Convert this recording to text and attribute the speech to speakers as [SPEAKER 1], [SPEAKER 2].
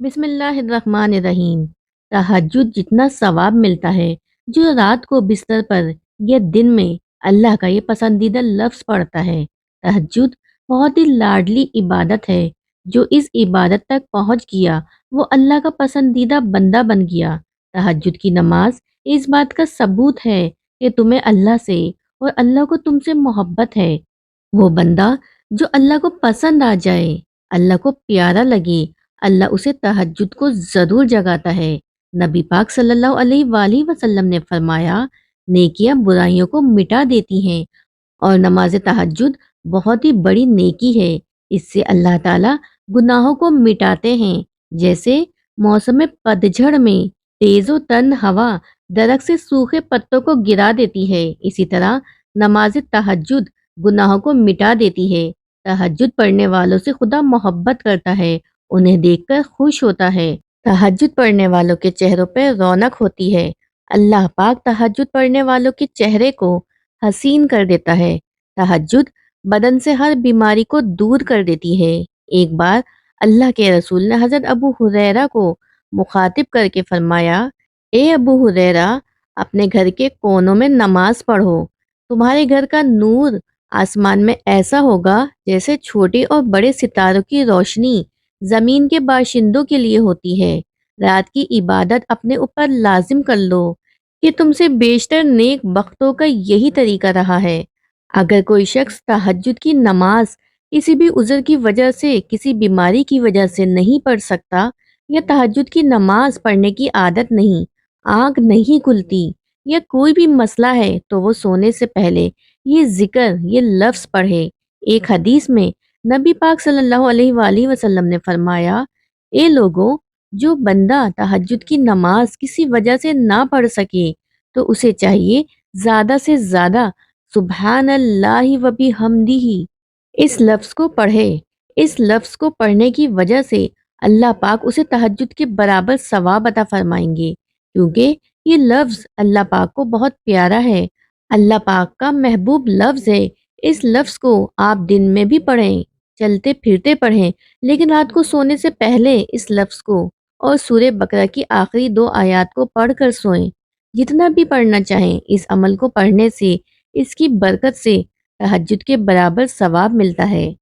[SPEAKER 1] बिस्मिल्लाहिर्रहमानिर्रहीम। तहज्जुद जितना सवाब मिलता है जो रात को बिस्तर पर या दिन में अल्लाह का ये पसंदीदा लफ्ज़ पढ़ता है। तहज्जुद बहुत ही लाडली इबादत है। जो इस इबादत तक पहुंच गया वो अल्लाह का पसंदीदा बंदा बन गया। तहज्जुद की नमाज इस बात का सबूत है कि तुम्हें अल्लाह से और अल्लाह को तुमसे मोहब्बत है। वो बंदा जो अल्लाह को पसंद आ जाए, अल्लाह को प्यारा लगे, अल्लाह उसे तहज्जुद को ज़रूर जगाता है। नबी पाक सल्लल्लाहु अलैहि वसल्लम ने फरमाया, नेकियां बुराइयों को मिटा देती हैं और नमाज तहज्जुद बहुत ही बड़ी नेकी है। इससे अल्लाह ताला गुनाहों को मिटाते हैं। जैसे मौसम पतझड़ में तेज़ो तन हवा दरख्त से सूखे पत्तों को गिरा देती है, इसी तरह नमाज तहज्जुद गुनाहों को मिटा देती है। तहज्जुद पढ़ने वालों से खुदा मोहब्बत करता है, उन्हें देखकर खुश होता है। तहज्जुद पढ़ने वालों के चेहरों पर रौनक होती है। अल्लाह पाक तहज्जुद पढ़ने वालों के चेहरे को हसीन कर देता है। तहज्जुद बदन से हर बीमारी को दूर कर देती है। एक बार अल्लाह के रसूल ने हजरत अबू हुरैरा को मुखातिब करके फरमाया, ए अबू हुरैरा, अपने घर के कोनों में नमाज पढ़ो। तुम्हारे घर का नूर आसमान में ऐसा होगा जैसे छोटे और बड़े सितारों की रोशनी जमीन के बाशिंदों के लिए होती है। रात की इबादत अपने ऊपर लाजिम कर लो कि तुमसे बेशतर नेक बख्तों का यही तरीका रहा है। अगर कोई शख्स तहज्जुद की नमाज किसी भी उज़र की वजह से, किसी बीमारी की वजह से नहीं पढ़ सकता, या तहज्जुद की नमाज पढ़ने की आदत नहीं, आँख नहीं खुलती, या कोई भी मसला है, तो वो सोने से पहले ये जिक्र, ये लफ्ज़ पढ़े। एक हदीस में नबी पाक सल्लल्लाहु अलैहि वसल्लम ने फरमाया, ए लोगों, जो बंदा तहज्जुद की नमाज किसी वजह से ना पढ़ सके तो उसे चाहिए ज़्यादा से ज़्यादा सुबहान अल्लाहि व बिहम्दिही इस लफ्ज़ को पढ़े। इस लफ्ज़ को पढ़ने की वजह से अल्लाह पाक उसे तहज्जुद के बराबर सवाब अता फरमाएंगे, क्योंकि ये लफ्ज़ अल्लाह पाक को बहुत प्यारा है, अल्लाह पाक का महबूब लफ्ज़ है। इस लफ्ज़ को आप दिन में भी पढ़ें, चलते फिरते पढ़ें, लेकिन रात को सोने से पहले इस लफ्ज़ को और सूरह बकरा की आखिरी 2 आयत को पढ़कर सोएं। जितना भी पढ़ना चाहें, इस अमल को पढ़ने से, इसकी बरकत से तहज्जुद के बराबर सवाब मिलता है।